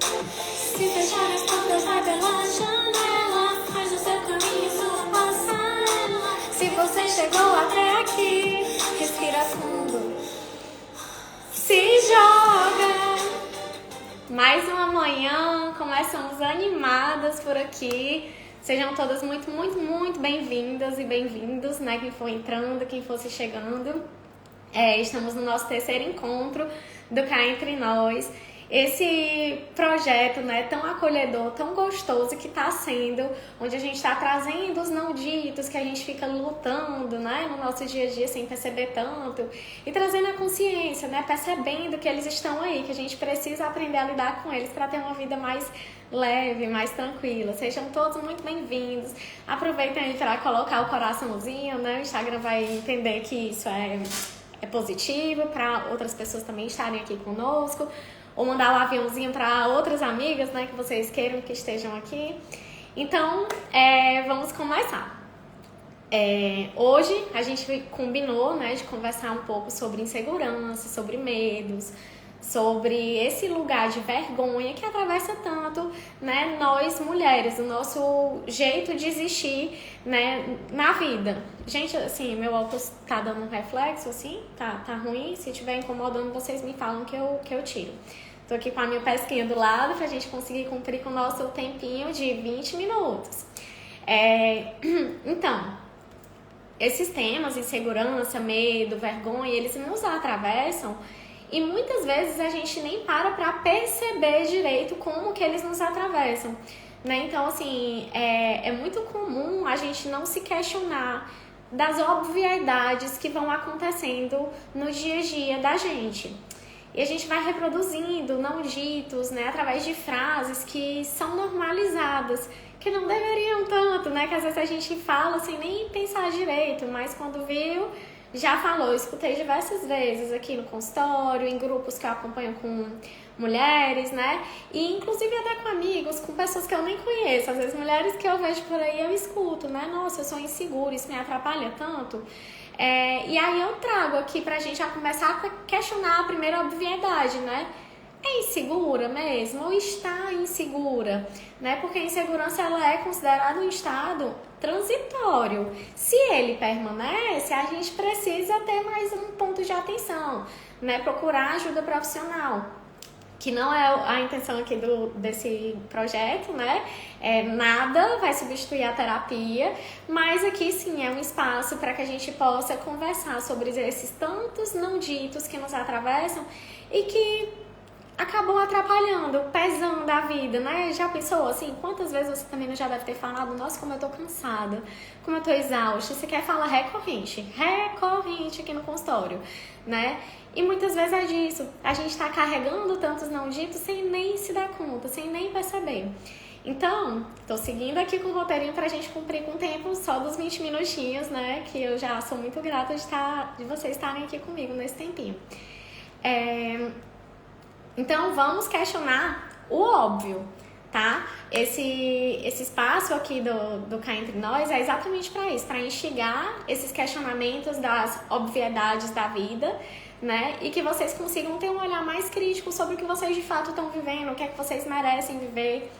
Se fechar as portas, vai pela janela. Faz o seu caminho, sua passarela. Se você chegou até aqui, respira fundo, se joga. Mais uma manhã, começamos animadas por aqui. Sejam todas muito, muito, muito bem-vindas e bem-vindos, né? Quem for entrando, quem fosse chegando. Estamos no nosso terceiro encontro do Cá Entre Nós. Esse projeto, né, tão acolhedor, tão gostoso que está sendo, onde a gente está trazendo os não ditos que a gente fica lutando, né, no nosso dia a dia sem perceber tanto, e trazendo a consciência, né, percebendo que eles estão aí, que a gente precisa aprender a lidar com eles para ter uma vida mais leve, mais tranquila. Sejam todos muito bem-vindos. Aproveitem aí para colocar o coraçãozinho, né, o Instagram vai entender que isso é positivo para outras pessoas também estarem aqui conosco. Ou mandar um aviãozinho para outras amigas, né, que vocês queiram que estejam aqui. Então, vamos começar. Hoje a gente combinou, né, de conversar um pouco sobre insegurança, sobre medos, sobre esse lugar de vergonha que atravessa tanto, né, nós mulheres, o nosso jeito de existir, né, na vida. Gente, assim, meu óculos tá dando um reflexo, assim, tá ruim. Se estiver incomodando, vocês me falam que eu tiro. Tô aqui com a minha pesquinha do lado pra gente conseguir cumprir com o nosso tempinho de 20 minutos. Então, esses temas, insegurança, medo, vergonha, eles nos atravessam e muitas vezes a gente nem para perceber direito como que eles nos atravessam, né? Então, assim, é muito comum a gente não se questionar das obviedades que vão acontecendo no dia a dia da gente. E a gente vai reproduzindo não ditos, né, através de frases que são normalizadas, que não deveriam tanto, né, que às vezes a gente fala sem nem pensar direito, mas quando viu, já falou. Eu escutei diversas vezes aqui no consultório, em grupos que eu acompanho com mulheres, né, e inclusive até com amigos, com pessoas que eu nem conheço. Às vezes mulheres que eu vejo por aí eu escuto, né, nossa, eu sou insegura, isso me atrapalha tanto. E aí eu trago aqui pra gente já começar a questionar a primeira obviedade, né? É insegura mesmo? Ou está insegura? Né? Porque a insegurança ela é considerada um estado transitório. Se ele permanece, a gente precisa ter mais um ponto de atenção, né? Procurar ajuda profissional, que não é a intenção aqui desse projeto, né? Nada vai substituir a terapia, mas aqui sim é um espaço para que a gente possa conversar sobre esses tantos não ditos que nos atravessam e que acabam atrapalhando, pesando a vida, né? Já pensou assim? Quantas vezes você também já deve ter falado, nossa, como eu tô cansada, como eu tô exausta. Você quer falar recorrente aqui no consultório, né? E muitas vezes é disso, a gente tá carregando tantos não ditos sem nem se dar conta, sem nem perceber. Então, tô seguindo aqui com o roteirinho pra gente cumprir com o tempo só dos 20 minutinhos, né? Que eu já sou muito grata de vocês estarem aqui comigo nesse tempinho. Então, vamos questionar o óbvio, tá? Esse espaço aqui do Cá Entre Nós é exatamente para isso, para instigar esses questionamentos das obviedades da vida, né? E que vocês consigam ter um olhar mais crítico sobre o que vocês de fato estão vivendo, o que é que vocês merecem viver.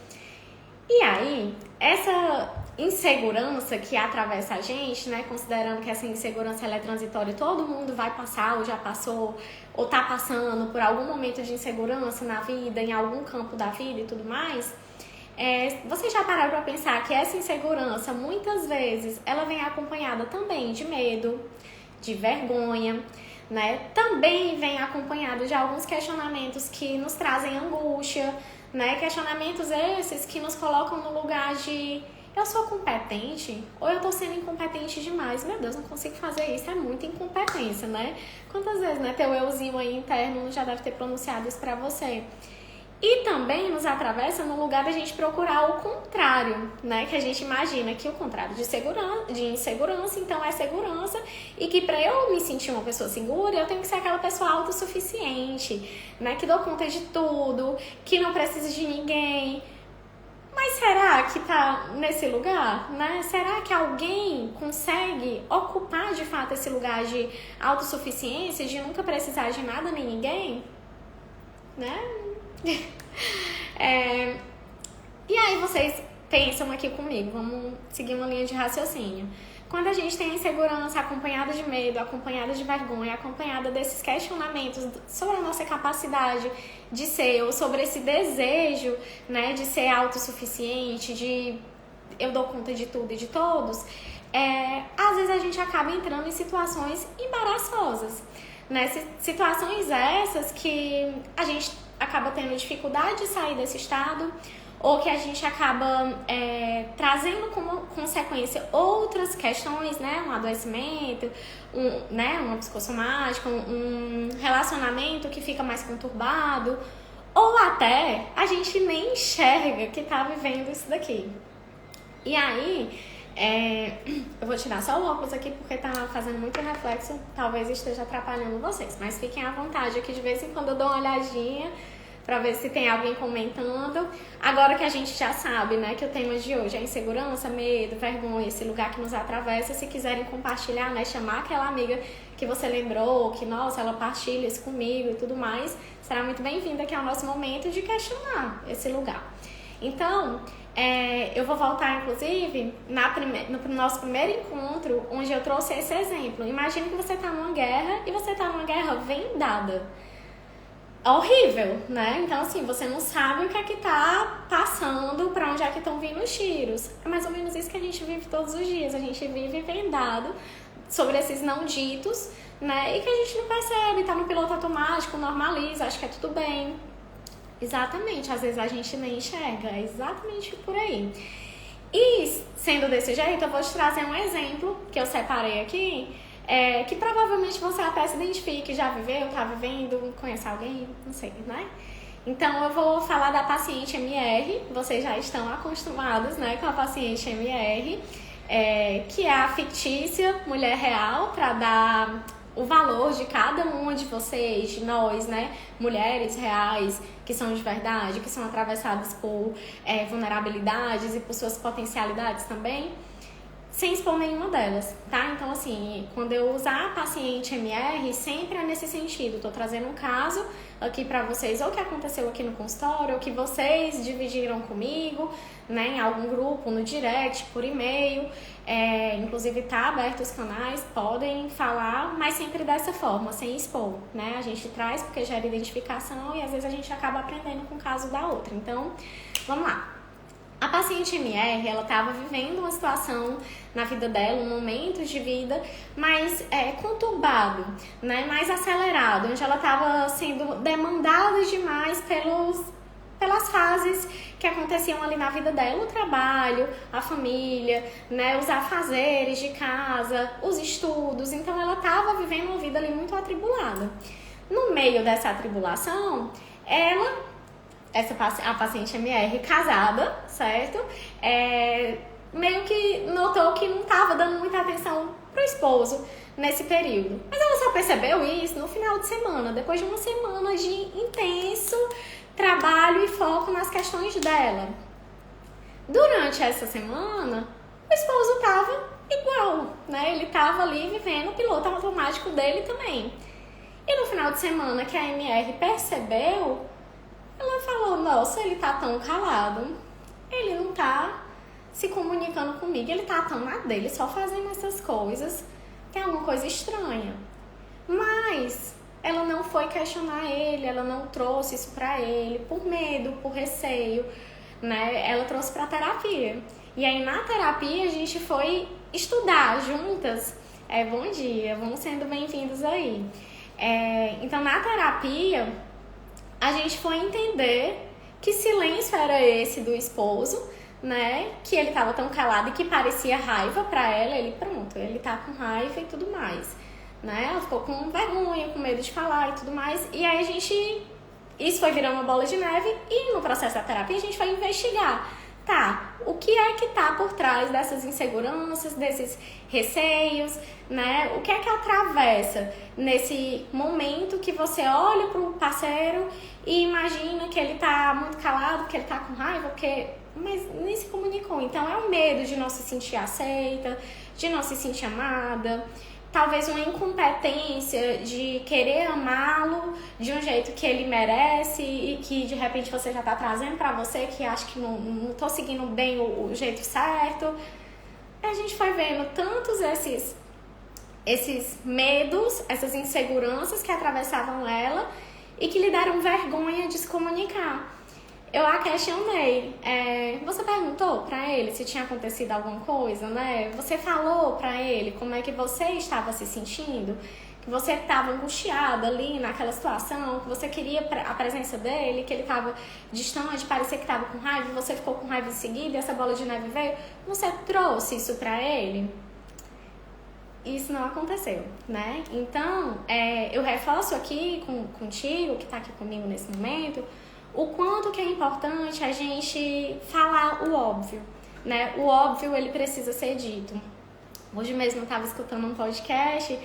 E aí, essa insegurança que atravessa a gente, né, considerando que essa insegurança ela é transitória, todo mundo vai passar ou já passou ou tá passando por algum momento de insegurança na vida, em algum campo da vida e tudo mais, vocês já pararam para pensar que essa insegurança, muitas vezes, ela vem acompanhada também de medo, de vergonha, né? Também vem acompanhado de alguns questionamentos que nos trazem angústia, né? Questionamentos esses que nos colocam no lugar de eu sou competente ou eu tô sendo incompetente demais? Meu Deus, não consigo fazer isso, é muita incompetência, né? Quantas vezes, né, teu euzinho aí interno já deve ter pronunciado isso pra você. E também nos atravessa no lugar da gente procurar o contrário, né? Que a gente imagina que o contrário de insegurança, então é segurança. E que para eu me sentir uma pessoa segura, eu tenho que ser aquela pessoa autossuficiente, né? Que dou conta de tudo, que não precisa de ninguém. Mas será que tá nesse lugar, né? Será que alguém consegue ocupar de fato esse lugar de autossuficiência, de nunca precisar de nada nem ninguém? Né? E aí vocês pensam aqui comigo, vamos seguir uma linha de raciocínio. Quando a gente tem a insegurança acompanhada de medo, acompanhada de vergonha, acompanhada desses questionamentos sobre a nossa capacidade de ser, ou sobre esse desejo, né, de ser autossuficiente, de eu dou conta de tudo e de todos, às vezes a gente acaba entrando em situações embaraçosas, né? Situações essas que a gente acaba tendo dificuldade de sair desse estado, ou que a gente acaba trazendo como consequência outras questões, né? Um adoecimento, uma psicossomática, um relacionamento que fica mais conturbado, ou até a gente nem enxerga que tá vivendo isso daqui. E aí, eu vou tirar só o óculos aqui porque tá fazendo muito reflexo, talvez esteja atrapalhando vocês, mas fiquem à vontade aqui, de vez em quando eu dou uma olhadinha pra ver se tem alguém comentando. Agora que a gente já sabe, né, que o tema de hoje é insegurança, medo, vergonha, esse lugar que nos atravessa, se quiserem compartilhar, né, chamar aquela amiga que você lembrou, que, nossa, ela partilha isso comigo e tudo mais, será muito bem-vinda aqui ao nosso momento de questionar esse lugar. Então, eu vou voltar, inclusive, no nosso primeiro encontro, onde eu trouxe esse exemplo. Imagina que você tá numa guerra e você tá numa guerra vendada. Horrível, né? Então, assim, você não sabe o que é que tá passando, pra onde é que estão vindo os tiros. É mais ou menos isso que a gente vive todos os dias. A gente vive vendado sobre esses não ditos, né? E que a gente não percebe, tá no piloto automático, normaliza, acha que é tudo bem. Exatamente, às vezes a gente nem enxerga, é exatamente por aí. E, sendo desse jeito, eu vou te trazer um exemplo que eu separei aqui, que provavelmente você até se identifique, já viveu, tá vivendo, conhece alguém, não sei, né? Então, eu vou falar da paciente MR, vocês já estão acostumados, né, com a paciente MR, que é a fictícia mulher real, para dar o valor de cada uma de vocês, de nós, né, mulheres reais, que são de verdade, que são atravessadas por vulnerabilidades e por suas potencialidades também, sem expor nenhuma delas, tá? Então, assim, quando eu usar a paciente MR, sempre é nesse sentido. Tô trazendo um caso aqui pra vocês, ou que aconteceu aqui no consultório, ou que vocês dividiram comigo, né, em algum grupo, no direct, por e-mail. Inclusive, tá aberto os canais, podem falar, mas sempre dessa forma, sem expor, né? A gente traz porque gera identificação e às vezes a gente acaba aprendendo com o caso da outra. Então, vamos lá. A paciente MR, ela estava vivendo uma situação na vida dela, um momento de vida mais conturbado, né, mais acelerado, onde ela estava sendo demandada demais pelas fases que aconteciam ali na vida dela, o trabalho, a família, né, os afazeres de casa, os estudos. Então ela estava vivendo uma vida ali muito atribulada. No meio dessa atribulação, a paciente MR casada, certo? Meio que notou que não estava dando muita atenção pro esposo nesse período. Mas ela só percebeu isso no final de semana, depois de uma semana de intenso trabalho e foco nas questões dela. Durante essa semana, o esposo estava igual, né? Ele estava ali vivendo o piloto automático dele também. E no final de semana que a MR percebeu, ela falou, nossa, ele tá tão calado, ele não tá se comunicando comigo, ele tá tão na dele, só fazendo essas coisas, tem alguma coisa estranha. Mas ela não foi questionar ele, ela não trouxe isso pra ele, por medo, por receio, né? Ela trouxe pra terapia. E aí na terapia a gente foi estudar juntas. Bom dia, vamos sendo bem-vindos aí. Então na terapia a gente foi entender que silêncio era esse do esposo, né? Que ele tava tão calado e que parecia raiva pra ela. Ele tá com raiva e tudo mais, né? Ela ficou com vergonha, com medo de falar e tudo mais. E aí isso foi virando uma bola de neve e no processo da terapia a gente foi investigar. Tá, o que é que tá por trás dessas inseguranças, desses receios, né? O que é que atravessa nesse momento que você olha pro parceiro e imagina que ele tá muito calado, que ele tá com raiva, mas nem se comunicou. Então é o medo de não se sentir aceita, de não se sentir amada, talvez uma incompetência de querer amá-lo de um jeito que ele merece e que de repente você já tá trazendo pra você que acha que não tô seguindo bem o jeito certo. A gente foi vendo tantos esses medos, essas inseguranças que atravessavam ela e que lhe deram vergonha de se comunicar. Eu a questionei. Você perguntou pra ele se tinha acontecido alguma coisa, né? Você falou pra ele como é que você estava se sentindo? Que você estava angustiada ali naquela situação, que você queria a presença dele, que ele estava distante, parecia que estava com raiva, e você ficou com raiva em seguida e essa bola de neve veio. Você trouxe isso pra ele? Isso não aconteceu, né? Então, eu reforço aqui contigo, que tá aqui comigo nesse momento, o quanto que é importante a gente falar o óbvio, né? O óbvio, ele precisa ser dito. Hoje mesmo eu estava escutando um podcast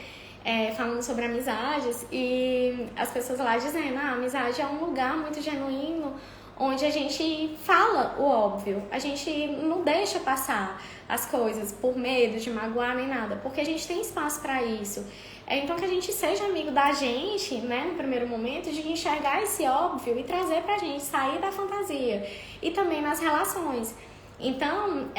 falando sobre amizades e as pessoas lá dizendo, a amizade é um lugar muito genuíno onde a gente fala o óbvio, a gente não deixa passar as coisas por medo de magoar nem nada, porque a gente tem espaço para isso. Então que a gente seja amigo da gente, né, no primeiro momento, de enxergar esse óbvio e trazer pra gente, sair da fantasia. E também nas relações. Então,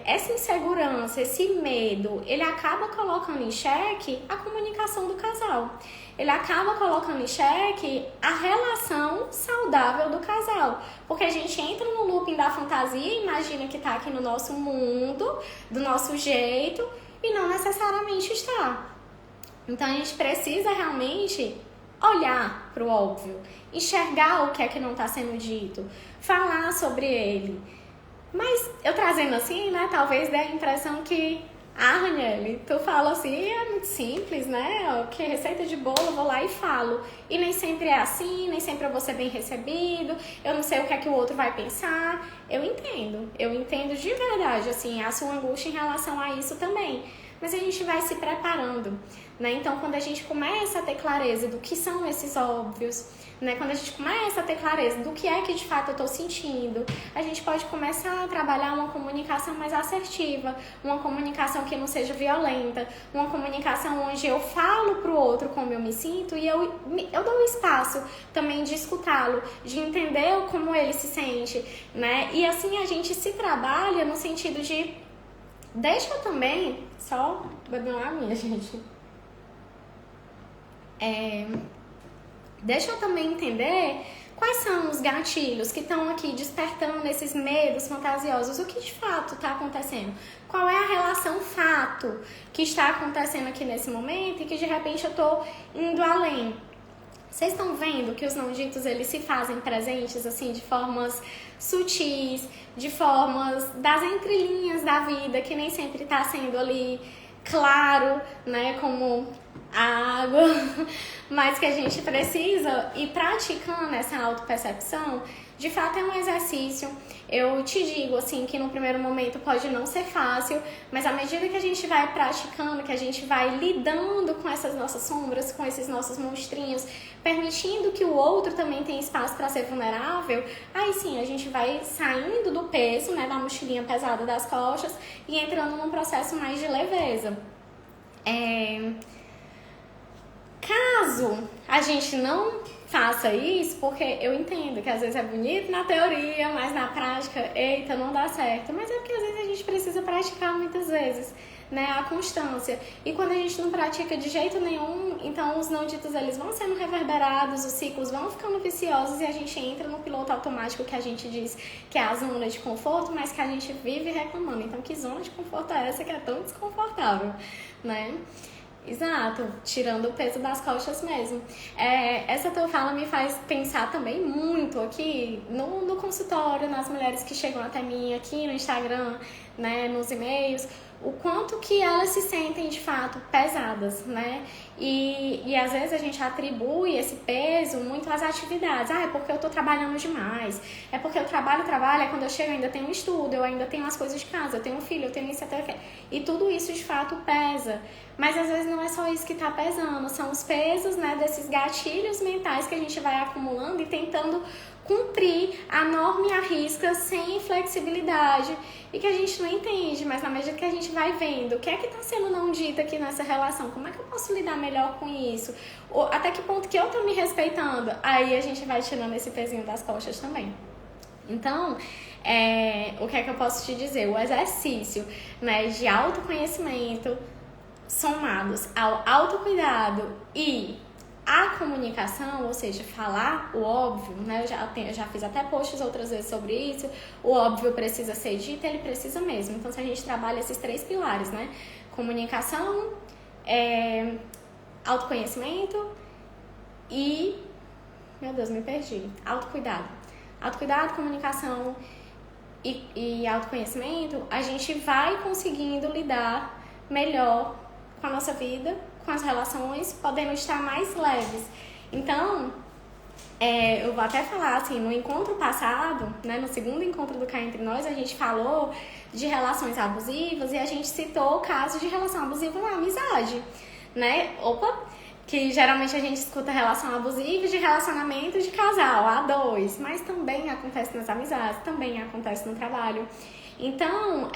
essa insegurança, esse medo, ele acaba colocando em xeque a comunicação do casal. Ele acaba colocando em xeque a relação saudável do casal. Porque a gente entra no looping da fantasia e imagina que tá aqui no nosso mundo, do nosso jeito, e não necessariamente está. Então a gente precisa realmente olhar para o óbvio, enxergar o que é que não está sendo dito, falar sobre ele. Mas eu trazendo assim, né, talvez dê a impressão que, Raniele, tu fala assim, é muito simples, né? Que receita de bolo, eu vou lá e falo. E nem sempre é assim, nem sempre eu vou ser bem recebido, eu não sei o que é que o outro vai pensar. Eu entendo de verdade, assim, a sua angústia em relação a isso também. Mas a gente vai se preparando, né? Então, quando a gente começa a ter clareza do que são esses óbvios, né? Quando a gente começa a ter clareza do que é que de fato eu tô sentindo, a gente pode começar a trabalhar uma comunicação mais assertiva, uma comunicação que não seja violenta, uma comunicação onde eu falo pro outro como eu me sinto e eu dou um espaço também de escutá-lo, de entender como ele se sente, né? E assim a gente se trabalha no sentido de deixa eu também, só beber uma aguinha, gente. Deixa eu também entender quais são os gatilhos que estão aqui despertando esses medos fantasiosos. O que de fato está acontecendo? Qual é a relação fato que está acontecendo aqui nesse momento e que de repente eu estou indo além? Vocês estão vendo que os não ditos, eles se fazem presentes, assim, de formas sutis, de formas das entrelinhas da vida, que nem sempre está sendo ali claro, né, como a água, mas que a gente precisa ir praticando essa autopercepção. De fato é um exercício. Eu te digo assim que no primeiro momento pode não ser fácil, mas à medida que a gente vai praticando, que a gente vai lidando com essas nossas sombras, com esses nossos monstrinhos, permitindo que o outro também tenha espaço para ser vulnerável, aí sim a gente vai saindo do peso, né, da mochilinha pesada das costas e entrando num processo mais de leveza. Caso a gente não faça isso, porque eu entendo que às vezes é bonito na teoria, mas na prática, eita, não dá certo. Mas é porque às vezes a gente precisa praticar muitas vezes, né, a constância. E quando a gente não pratica de jeito nenhum, então os não ditos eles vão sendo reverberados, os ciclos vão ficando viciosos e a gente entra no piloto automático que a gente diz que é a zona de conforto, mas que a gente vive reclamando. Então que zona de conforto é essa que é tão desconfortável, né? Exato, tirando o peso das costas mesmo. Essa tua fala me faz pensar também muito aqui no consultório, nas mulheres que chegam até mim aqui no Instagram, né, nos e-mails, o quanto que elas se sentem de fato pesadas, né? E às vezes a gente atribui esse peso muito às atividades. É porque eu tô trabalhando demais. É porque eu trabalho, é quando eu chego eu ainda tenho um estudo, eu ainda tenho as coisas de casa, eu tenho um filho, eu tenho isso até. E tudo isso de fato pesa. Mas às vezes não é só isso que tá pesando, são os pesos, né, desses gatilhos mentais que a gente vai acumulando e tentando cumprir a norma e a risca sem flexibilidade e que a gente não entende, mas na medida que a gente gente vai vendo o que é que tá sendo não dito aqui nessa relação, como é que eu posso lidar melhor com isso, ou até que ponto que eu tô me respeitando, aí a gente vai tirando esse pezinho das costas também. Então, o que é que eu posso te dizer? O exercício, né, de autoconhecimento somados ao autocuidado e a comunicação, ou seja, falar o óbvio, né? Eu já fiz até posts outras vezes sobre isso. O óbvio precisa ser dito, ele precisa mesmo. Então, se a gente trabalha esses 3 pilares, né? Comunicação, autoconhecimento e... Meu Deus, me perdi. Autocuidado. Autocuidado, comunicação e autoconhecimento, a gente vai conseguindo lidar melhor com a nossa vida, com as relações, podendo estar mais leves. Então, eu vou até falar assim, no encontro passado, né, no segundo encontro do Cá Entre Nós, a gente falou de relações abusivas e a gente citou o caso de relação abusiva na amizade, né? Que geralmente a gente escuta relação abusiva de relacionamento de casal, A2, mas também acontece nas amizades, também acontece no trabalho. Então,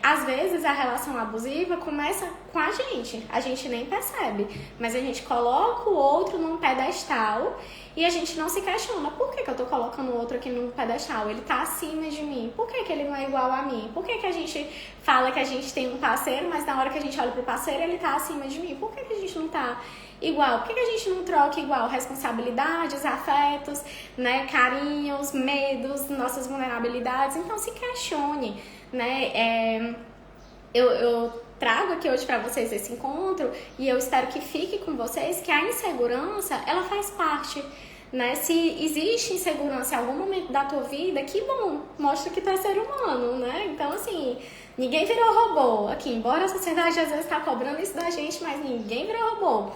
às vezes a relação abusiva começa com a gente nem percebe, mas a gente coloca o outro num pedestal e a gente não se questiona, por que eu tô colocando o outro aqui num pedestal? Ele tá acima de mim, por que ele não é igual a mim? Por que a gente fala que a gente tem um parceiro, mas na hora que a gente olha pro parceiro ele tá acima de mim? Por que a gente não tá igual? Por que a gente não troca igual responsabilidades, afetos, né, carinhos, medos, nossas vulnerabilidades? Então se questione, né? Eu trago aqui hoje para vocês esse encontro e eu espero que fique com vocês que a insegurança, ela faz parte, né? Se existe insegurança em algum momento da tua vida, que bom, mostra que tu é ser humano, né? Então assim, ninguém virou robô aqui, embora a sociedade às vezes tá cobrando isso da gente, mas ninguém virou robô.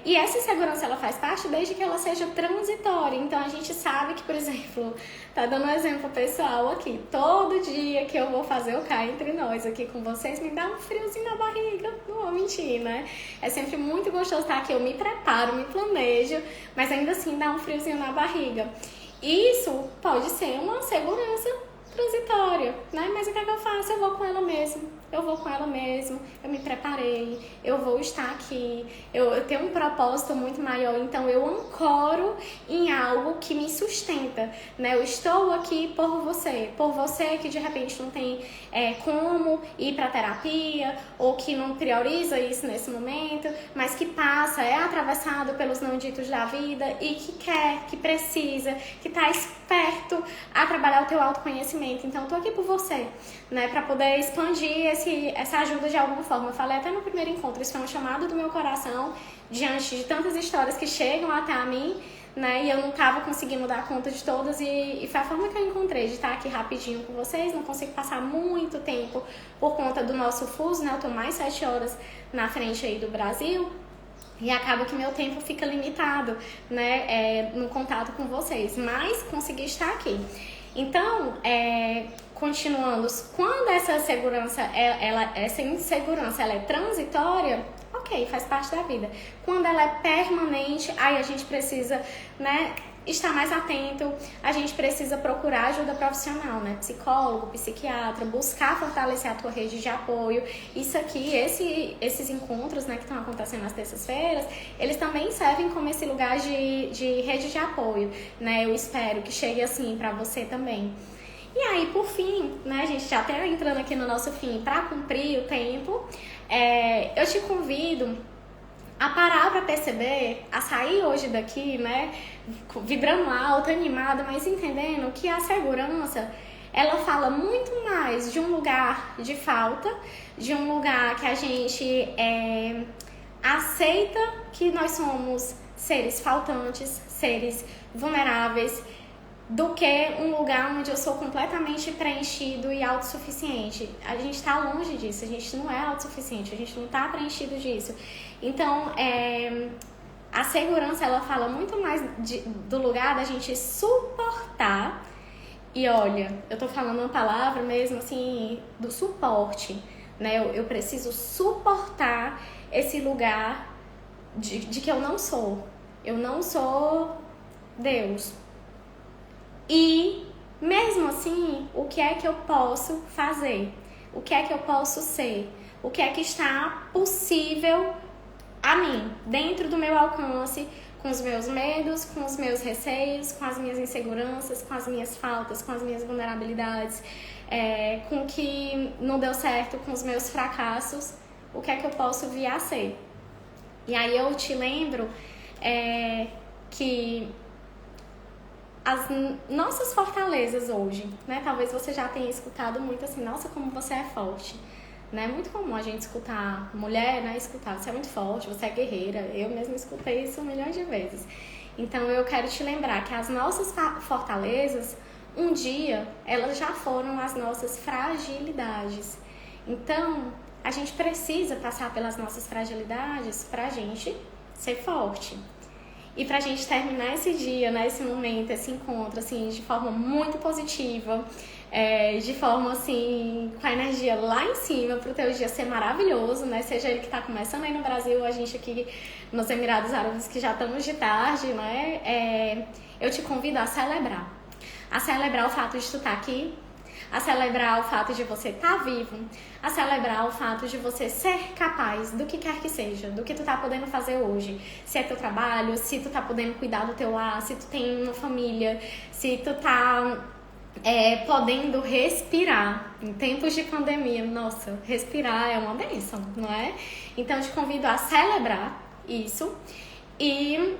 E essa insegurança, ela faz parte desde que ela seja transitória. Então a gente sabe que, por exemplo, tá dando um exemplo pessoal aqui, todo dia que eu vou fazer o Cá Entre Nós aqui com vocês, me dá um friozinho na barriga, não vou mentir, né? É sempre muito gostoso estar aqui, eu me preparo, me planejo, mas ainda assim dá um friozinho na barriga. Isso pode ser uma segurança transitória, né? Mas o que é que eu faço? Eu vou com ela mesmo. Eu me preparei, eu vou estar aqui, eu tenho um propósito muito maior, então eu ancoro em algo que me sustenta, né? Eu estou aqui por você que de repente não tem como ir para terapia, ou que não prioriza isso nesse momento, mas que passa, é atravessado pelos não ditos da vida e que quer, que precisa, que está esperto a trabalhar o teu autoconhecimento. Então eu tô aqui por você, né? Para poder expandir essa ajuda de alguma forma. Eu falei até no primeiro encontro, isso foi um chamado do meu coração diante de tantas histórias que chegam até a mim, né? E eu não tava conseguindo dar conta de todas e foi a forma que eu encontrei de estar aqui rapidinho com vocês. Não consigo passar muito tempo por conta do nosso fuso, né? Eu tô mais 7 horas na frente aí do Brasil e acaba que meu tempo fica limitado, né? No contato com vocês, mas consegui estar aqui. Então, continuando, quando essa insegurança ela é transitória, ok, faz parte da vida. Quando ela é permanente, aí a gente precisa, né, estar mais atento, a gente precisa procurar ajuda profissional, né? Psicólogo, psiquiatra, buscar fortalecer a tua rede de apoio. Isso aqui, esses encontros, né, que estão acontecendo nas terças-feiras, eles também servem como esse lugar de rede de apoio, né? Eu espero que chegue assim pra você também. E aí, por fim, né, a gente já tá entrando aqui no nosso fim para cumprir o tempo, eu te convido a parar para perceber, a sair hoje daqui, né, vibrando alto, animada, mas entendendo que a segurança, ela fala muito mais de um lugar de falta, de um lugar que a gente aceita que nós somos seres faltantes, seres vulneráveis, do que um lugar onde eu sou completamente preenchido e autossuficiente. A gente está longe disso, a gente não é autossuficiente, a gente não está preenchido disso. Então, a segurança, ela fala muito mais do lugar da gente suportar. E olha, eu tô falando uma palavra mesmo assim, do suporte, né? Eu preciso suportar esse lugar de que eu não sou Deus. E, mesmo assim, o que é que eu posso fazer? O que é que eu posso ser? O que é que está possível a mim, dentro do meu alcance, com os meus medos, com os meus receios, com as minhas inseguranças, com as minhas faltas, com as minhas vulnerabilidades, com o que não deu certo, com os meus fracassos, o que é que eu posso vir a ser? E aí eu te lembro que as nossas fortalezas hoje, né? Talvez você já tenha escutado muito assim, nossa, como você é forte. Né? É muito comum a gente escutar mulher, né? Escutar, você é muito forte, você é guerreira. Eu mesma escutei isso milhões de vezes. Então eu quero te lembrar que as nossas fortalezas, um dia, elas já foram as nossas fragilidades. Então, a gente precisa passar pelas nossas fragilidades pra gente ser forte. E pra gente terminar esse dia, né, esse momento, esse encontro, assim, de forma muito positiva, de forma, assim, com a energia lá em cima, pro teu dia ser maravilhoso, né, seja ele que tá começando aí no Brasil, a gente aqui nos Emirados Árabes que já estamos de tarde, né, eu te convido a celebrar o fato de tu estar aqui, a celebrar o fato de você estar vivo, a celebrar o fato de você ser capaz do que quer que seja, do que tu tá podendo fazer hoje. Se é teu trabalho, se tu tá podendo cuidar do teu lar, se tu tem uma família, se tu tá podendo respirar. Em tempos de pandemia, nossa, respirar é uma bênção, não é? Então eu te convido a celebrar isso e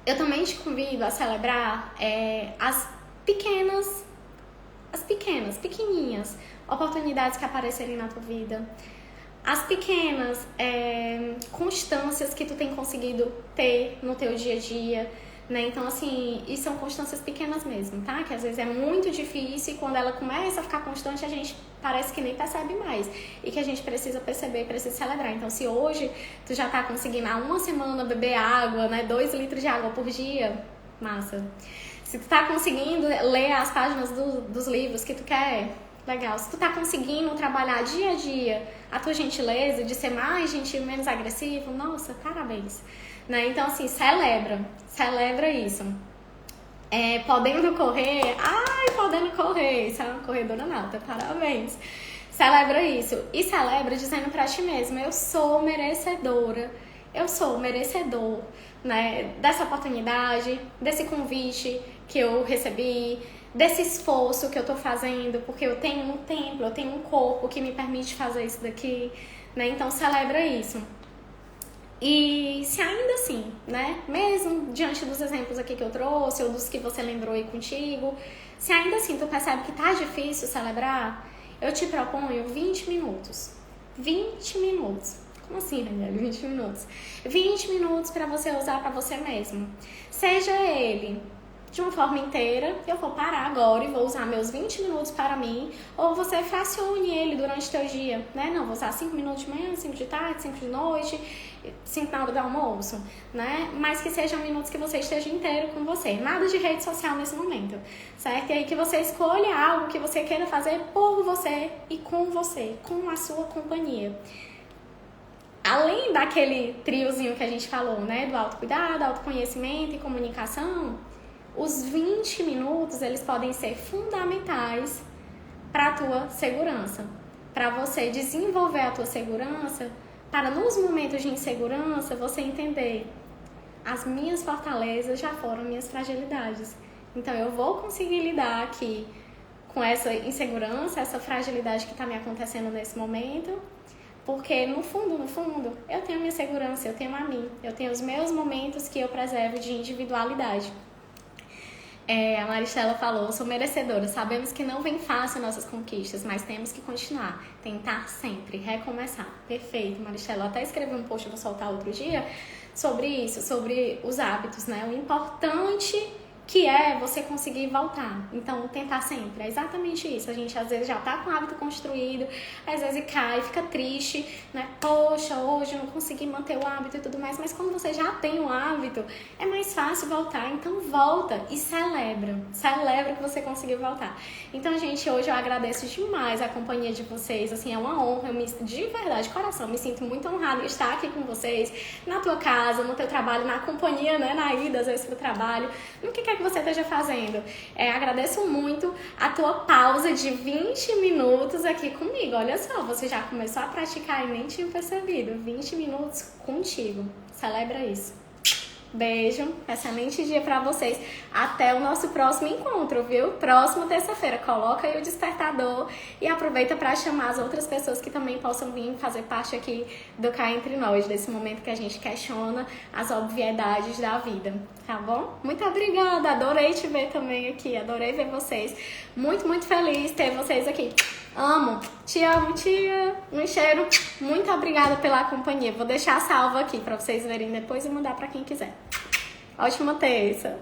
eu também te convido a celebrar as pequeninhas oportunidades que aparecerem na tua vida, as pequenas constâncias que tu tem conseguido ter no teu dia a dia, né? Então, assim, e são constâncias pequenas mesmo, tá? Que às vezes é muito difícil e quando ela começa a ficar constante, a gente parece que nem percebe mais e que a gente precisa perceber, precisa celebrar. Então, se hoje tu já tá conseguindo há uma semana beber água, né? 2 litros de água por dia, massa. Se tu tá conseguindo ler as páginas dos livros que tu quer, legal. Se tu tá conseguindo trabalhar dia a dia a tua gentileza, de ser mais gentil, menos agressivo, nossa, parabéns. Né? Então, assim, celebra isso. Podendo correr, isso é uma corredora nata, parabéns. Celebra isso. E celebra dizendo pra ti mesmo, eu sou merecedora, eu sou merecedor, né, dessa oportunidade, desse convite que eu recebi, desse esforço que eu tô fazendo, porque eu tenho um templo, eu tenho um corpo que me permite fazer isso daqui, né? Então celebra isso. E se ainda assim, né, mesmo diante dos exemplos aqui que eu trouxe, ou dos que você lembrou aí contigo, se ainda assim tu percebe que tá difícil celebrar, eu te proponho 20 minutos. 20 minutos. Como assim, Daniela? 20 minutos? 20 minutos para você usar para você mesmo. Seja ele de uma forma inteira, eu vou parar agora e vou usar meus 20 minutos para mim, ou você fracione ele durante o teu dia, né? Não, vou usar 5 minutos de manhã, 5 de tarde, 5 de noite, 5 na hora do almoço, né? Mas que sejam minutos que você esteja inteiro com você. Nada de rede social nesse momento, certo? E aí que você escolha algo que você queira fazer por você e com você, com a sua companhia. Além daquele triozinho que a gente falou, né? Do autocuidado, autoconhecimento e comunicação, os 20 minutos, eles podem ser fundamentais para a tua segurança, para você desenvolver a tua segurança, para nos momentos de insegurança você entender as minhas fortalezas já foram minhas fragilidades. Então eu vou conseguir lidar aqui com essa insegurança, essa fragilidade que está me acontecendo nesse momento, porque no fundo, eu tenho a minha segurança, eu tenho a mim, eu tenho os meus momentos que eu preservo de individualidade. A Maristela falou, sou merecedora, sabemos que não vem fácil nossas conquistas, mas temos que continuar, tentar sempre, recomeçar. Perfeito, Maristela, eu até escrevi um post, vou soltar outro dia, sobre isso, sobre os hábitos, né? O importante que é você conseguir voltar. Então, tentar sempre. É exatamente isso. A gente, às vezes, já tá com o hábito construído, às vezes cai, fica triste, né? Poxa, hoje eu não consegui manter o hábito e tudo mais. Mas quando você já tem o hábito, é mais fácil voltar. Então, volta e celebra. Celebra que você conseguiu voltar. Então, gente, hoje eu agradeço demais a companhia de vocês. Assim, é uma honra. De verdade, de coração, me sinto muito honrada de estar aqui com vocês, na tua casa, no teu trabalho, na companhia, né? Na ida, às vezes, pro trabalho. No que quer que você esteja fazendo. Agradeço muito a tua pausa de 20 minutos aqui comigo. Olha só, você já começou a praticar e nem tinha percebido. 20 minutos contigo. Celebra isso. Beijo, excelente dia pra vocês. Até o nosso próximo encontro, viu? Próxima terça-feira. Coloca aí o despertador e aproveita pra chamar as outras pessoas que também possam vir fazer parte aqui do Cá Entre Nós, desse momento que a gente questiona as obviedades da vida, tá bom? Muito obrigada, adorei te ver também aqui, adorei ver vocês. Muito, muito feliz ter vocês aqui. Amo, tia. Um cheiro. Muito obrigada pela companhia. Vou deixar salvo aqui pra vocês verem depois e mandar pra quem quiser. Ótima terça.